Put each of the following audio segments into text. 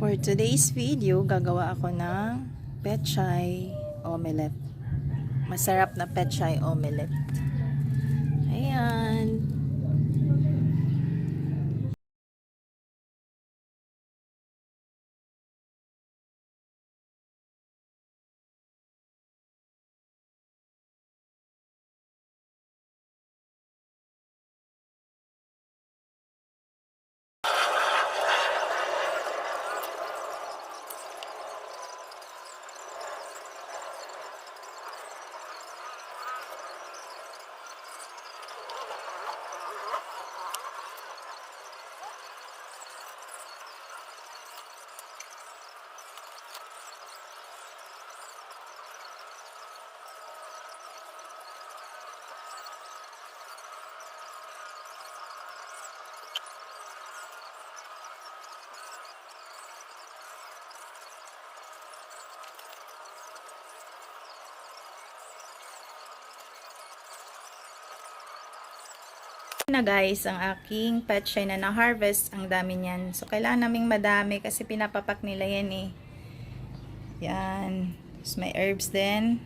For today's video, gagawa ako ng pechay omelette. Masarap na pechay omelette. Ayan. Na guys, ang aking pechay na na-harvest, ang dami niyan. So, kailangan naming madami kasi pinapapak nila yan eh. Yan. Tapos may herbs din.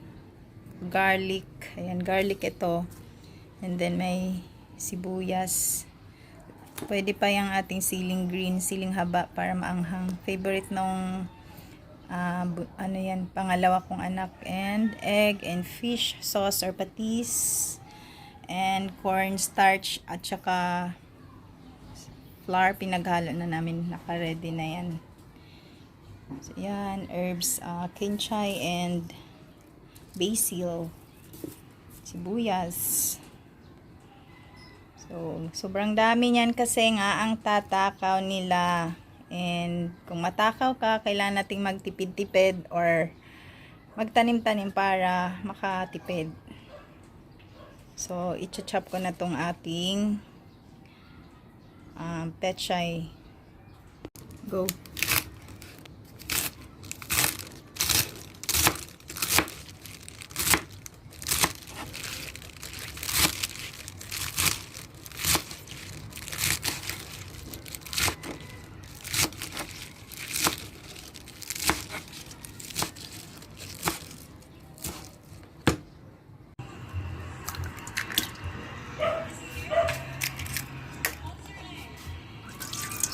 Garlic. Ayan, garlic ito. And then may sibuyas. Pwede pa yung ating siling green, siling haba para maanghang. Favorite nung ano yan, pangalawa kong anak. And egg and fish sauce or patis. And cornstarch at saka flour, pinaghalo na namin, naka-ready na yan. So yan, herbs, kinchay and basil, sibuyas. So sobrang dami niyan kasi nga ang tatakaw nila. And kung matakaw ka, kailangan nating magtipid-tipid or magtanim-tanim para makatipid. So, i-chop ko na tong ating pechay. Go!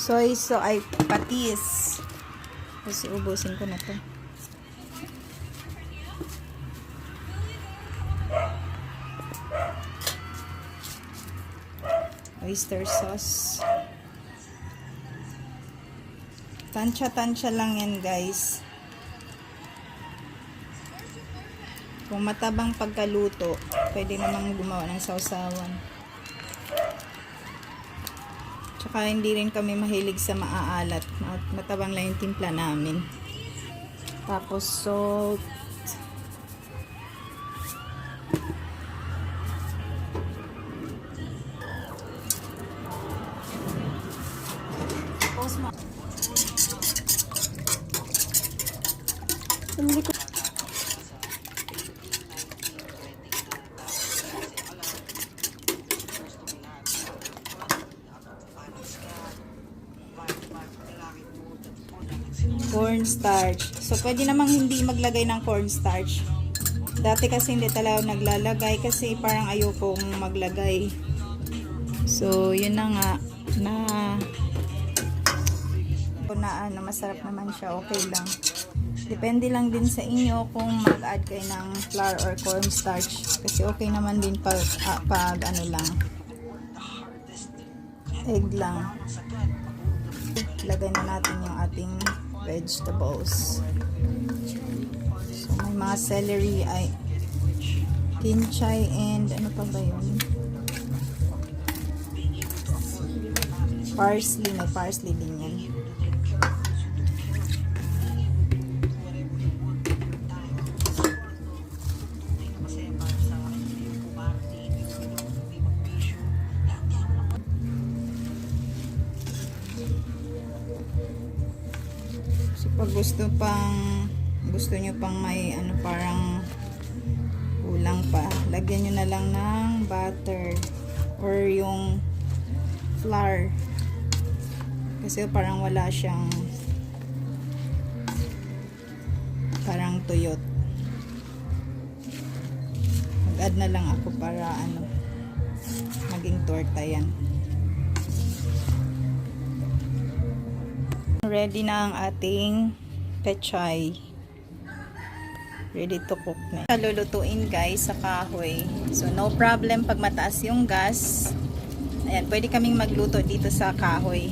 Soy ay patis. Kasi ubusin ko na to. Oyster sauce. Tansya-tansya lang yan guys. Kung matabang pagkaluto, pwede namang gumawa ng sausawan. Tsaka hindi rin kami mahilig sa maaalat. Matabang lang yung timpla namin. Tapos salt. Cornstarch. So, pwede namang hindi maglagay ng cornstarch. Dati kasi hindi talaga naglalagay kasi parang ayokong maglagay. So, yun na nga na masarap naman siya. Okay lang. Depende lang din sa inyo kung mag-add kayo ng flour or cornstarch. Kasi okay naman din pag ano lang. Egg lang. Lagay na natin yung ating vegetables. So, may mga celery, ay kinchay and ano pa ba yun? Parsley. May parsley din yan. Pag gusto nyo pang may ano parang kulang pa, lagyan nyo na lang ng butter or yung flour kasi parang wala siyang ng tuyot. Mag-add na lang ako para maging torta yan. Ready na ang ating pechay. Ready to cook na. Lulutuin guys sa kahoy. So no problem pag mataas yung gas. Ayan, pwede kaming magluto dito sa kahoy.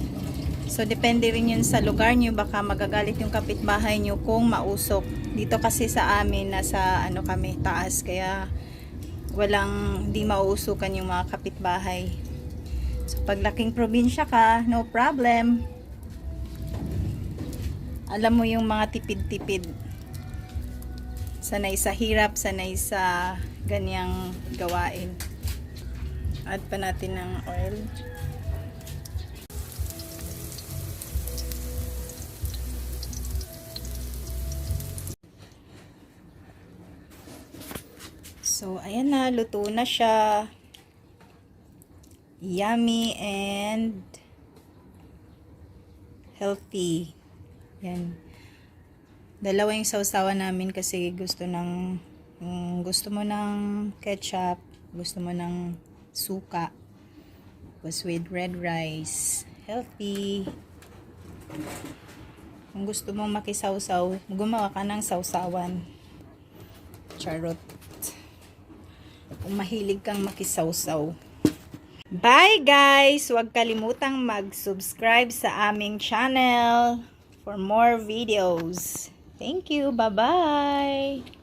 So depende rin yun sa lugar nyo. Baka magagalit yung kapitbahay nyo kung mausok. Dito kasi sa amin nasa kami taas, kaya hindi mauusukan yung mga kapitbahay. So pag laking probinsya ka, no problem. Alam mo yung mga tipid-tipid. Sanay sa hirap, sanay sa ganyang gawain. Add pa natin ng oil. So, ayan na, luto na siya. Yummy and healthy. Yan. Dalawa yung sausawan namin kasi gusto mo ng ketchup, gusto mo ng suka. Was with red rice. Healthy. Kung gusto mong makisawsaw, gumawa ka ng sausawan. Charot. Kung mahilig kang makisawsaw. Bye guys! Huwag kalimutang mag-subscribe sa aming channel for more videos. Thank you. Bye-bye.